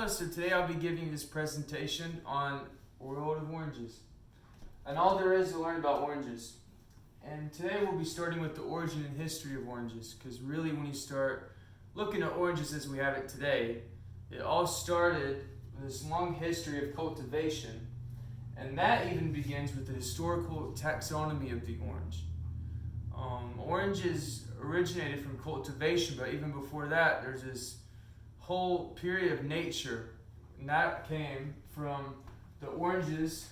Hello, so today I'll be giving you this presentation on world of oranges and all there is to learn about oranges. And today we'll be starting with the origin and history of oranges, because really when you start looking at oranges as we have it today, it all started with this long history of cultivation, and that even begins with the historical taxonomy of the orange. Oranges originated from cultivation, but even before that there's this whole period of nature, and that came from the oranges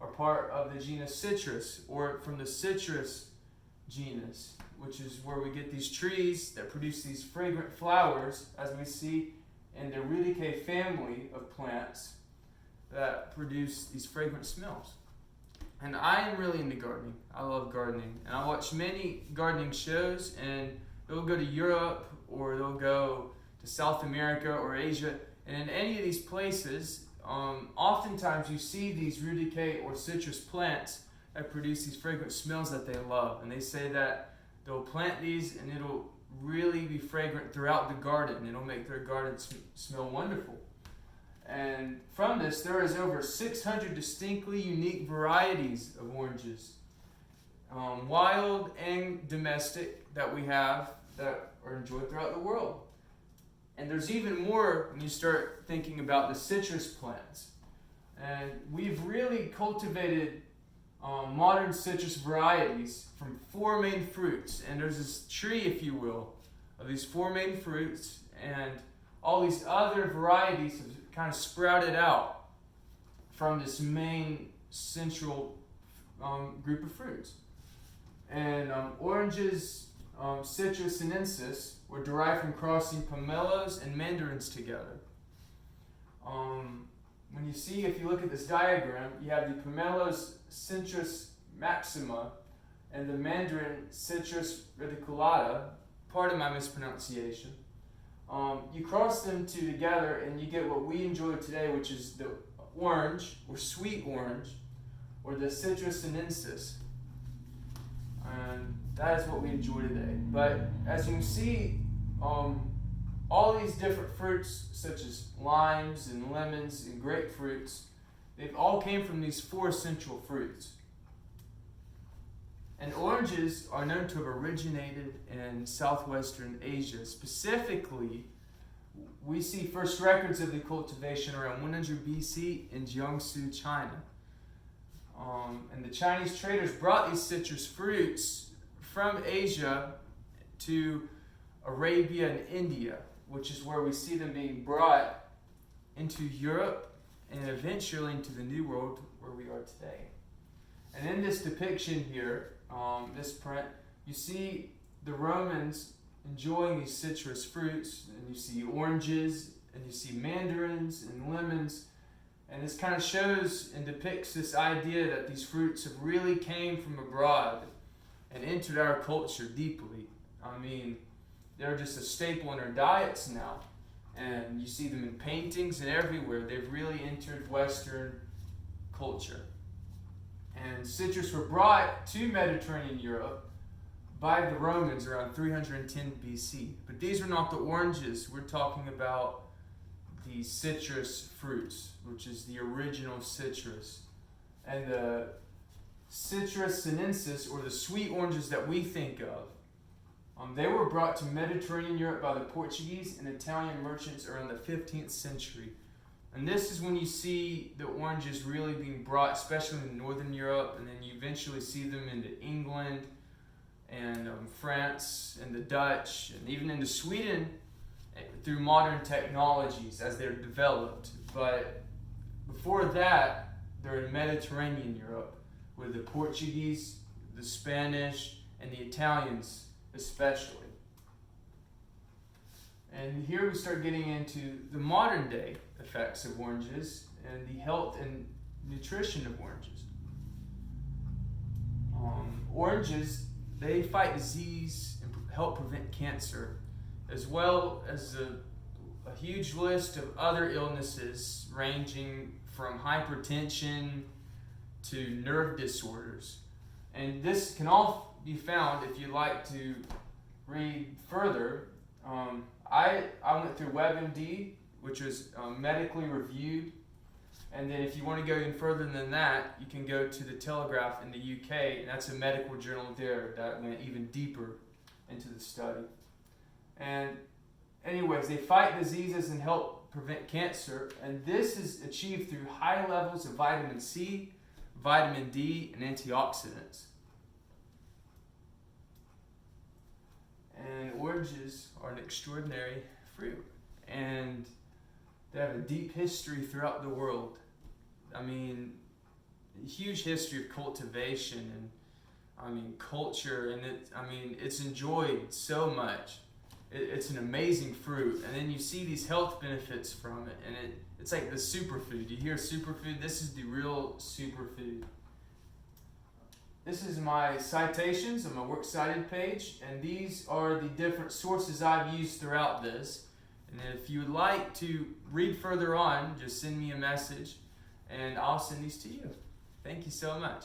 are part of the genus Citrus, or from the citrus genus, which is where we get these trees that produce these fragrant flowers, as we see in the Rudicae family of plants that produce these fragrant smells. And I am really into gardening. I love gardening, and I watch many gardening shows, and they'll go to Europe or they'll go to South America or Asia, and in any of these places, oftentimes you see these Rudicae or citrus plants that produce these fragrant smells that they love, and they say that they'll plant these and it'll really be fragrant throughout the garden. It'll make their garden smell wonderful. And from this, there is over 600 distinctly unique varieties of oranges, wild and domestic, that we have that are enjoyed throughout the world. And there's even more when you start thinking about the citrus plants. And we've really cultivated modern citrus varieties from four main fruits. And there's this tree, if you will, of these four main fruits, and all these other varieties have kind of sprouted out from this main central group of fruits. And oranges, Citrus sinensis, were derived from crossing pomelos and mandarins together. When you see, if you look at this diagram, you have the pomelos Citrus maxima and the mandarin Citrus reticulata, pardon my mispronunciation. You cross them two together and you get what we enjoy today, which is the orange, or sweet orange, or the Citrus sinensis. And that is what we enjoy today. But as you can see, all these different fruits, such as limes and lemons and grapefruits, they've all came from these four central fruits. And oranges are known to have originated in southwestern Asia. Specifically, we see first records of the cultivation around 100 BC in Jiangsu, China. And the Chinese traders brought these citrus fruits from Asia to Arabia and India, which is where we see them being brought into Europe and eventually into the New World where we are today. And in this depiction here, this print, you see the Romans enjoying these citrus fruits, and you see oranges, and you see mandarins and lemons, and this kind of shows and depicts this idea that these fruits have really came from abroad and entered our culture deeply. I mean, they're just a staple in our diets now, and you see them in paintings and everywhere. They've really entered Western culture. And citrus were brought to Mediterranean Europe by the Romans around 310 BC. But these were not the oranges. We're talking about the citrus fruits, which is the original citrus. And the Citrus sinensis, or the sweet oranges that we think of, they were brought to Mediterranean Europe by the Portuguese and Italian merchants around the 15th century. And this is when you see the oranges really being brought, especially in Northern Europe, and then you eventually see them into England and France and the Dutch, and even into Sweden through modern technologies as they're developed. But before that, they're in Mediterranean Europe, with the Portuguese, the Spanish, and the Italians especially. And here we start getting into the modern day effects of oranges and the health and nutrition of oranges. Oranges, they fight disease and help prevent cancer, as well as a huge list of other illnesses ranging from hypertension to nerve disorders. And this can all be found, if you'd like to read further. I went through WebMD, which was medically reviewed. And then if you want to go even further than that, you can go to the Telegraph in the UK, and that's a medical journal there that went even deeper into the study. And anyways, they fight diseases and help prevent cancer, and this is achieved through high levels of vitamin C, vitamin D, and antioxidants. And oranges are an extraordinary fruit, and they have a deep history throughout the world. I mean, a huge history of cultivation and culture, and it's enjoyed so much. It's an amazing fruit, and then you see these health benefits from it, and it's like the superfood. You hear superfood? This is the real superfood. This is my citations on my Works Cited page, and these are the different sources I've used throughout this. And if you would like to read further on, just send me a message, and I'll send these to you. Thank you so much.